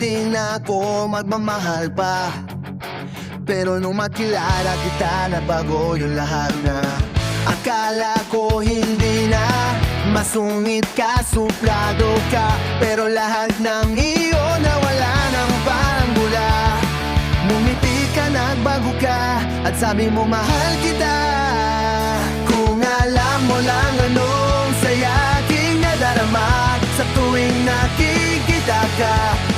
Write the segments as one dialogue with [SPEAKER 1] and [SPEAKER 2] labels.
[SPEAKER 1] di na ako magmamahal pa. Pero nung makilala kita, nabago yung lahat na. Akala ko hindi na masungit ka, suplado ka, pero lahat ng iyo nawala ng parang bula. Ngumiti ka, nagbago ka, at sabi mo mahal kita. Kung alam mo lang anong saya aking nadarama sa tuwing nakikita ka,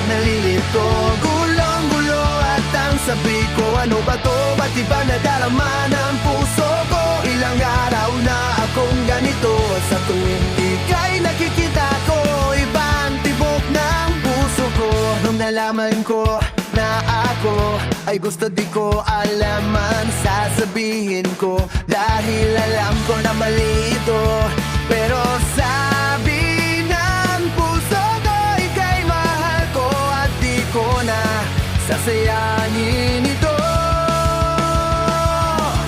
[SPEAKER 1] nalilito, gulong-gulo, at ang sabi ko, ano ba to? Ba't iba nadarama ng puso ko? Ilang araw na akong ganito, sa tuwing ika'y nakikita ko, ibang tibok ng puso ko. Nung nalaman ko na ako ay gusto, di ko alaman sasabihin ko, dahil alam ko na mali ito. Pero sabi ng puso ko, ika'y mahal ko, at di ko na sasayanin ito.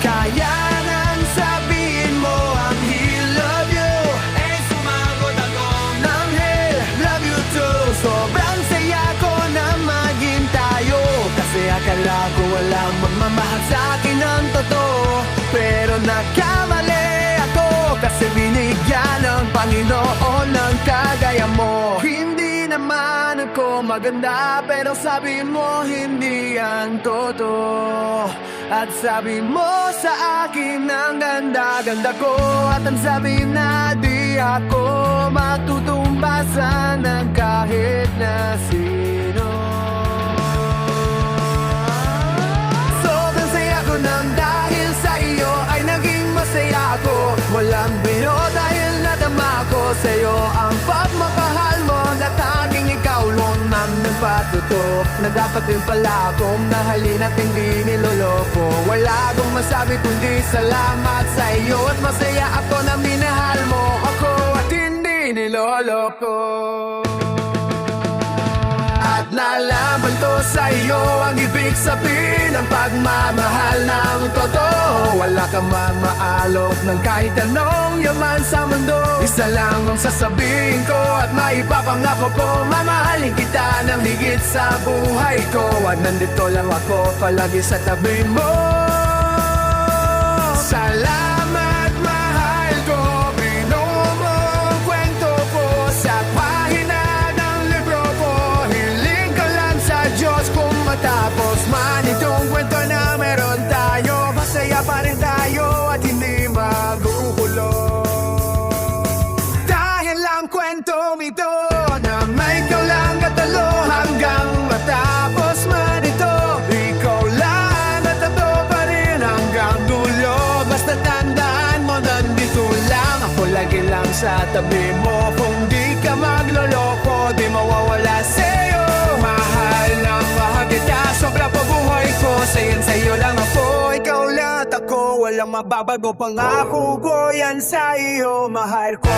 [SPEAKER 1] Kaya nang sabihin mo ang he love you, eh sumagot ako ng hey, love you too. Sobrang saya ko na maging tayo, kasi akala ko walang magmamahal sa akin ng totoo. Pero nagkamali ako, kasi binigyan ng Panginoon ng kagaya mo. Hindi naman ako maganda, pero sabi mo hindi yan totoo. At sabi mo sa akin ang ganda-ganda ko, at ang sabi na di ako matutumbasan ng kahit na sino. Sobrang saya ko nang dahil sa iyo ay naging masaya ako. Walang biro dahil nadama ko sa iyo ang pagmamahal mo, na tanging ikaw lang ang nagpatuto, na dapat din pala akong mahalin at hindi niloloko. Wala akong masabi kundi salamat sa iyo, at masaya ako na minahal mo ako at hindi niloloko. At nalaman to sa iyo ang ibig sabihin ng pagmamahal ng totoo. Wala kang mamaalok ng kahit anong yaman sa mundo. Isa lang ang sasabihin ko at maipapangako ko, mamahalin kita ng higit sa buhay ko. At nandito lang ako palagi sa tabi mo. Salamat mahal ko, binuo mo ang kwento ko sa pahina ng libro ko. Hiling ka lang sa Diyos kung matapos man itong kwento na meron tayo, masaya pa rin tayo at hindi magugulo. Dahil ang kwentong ito na may ikaw lang katalo hanggang matapos man ito, ikaw lang at ako pa rin hanggang dulo. Basta tandaan mo, nandito lang ako, lagi lang sa tabi mo. Kung di ka magloloko, di mawawala sa'yo. Mahal na mahal kita, sobra pa buhay ko. Sa'yo lang ako, ikaw lang at ako. Walang mababago, pangako ko yan sa iyo, mahal ko.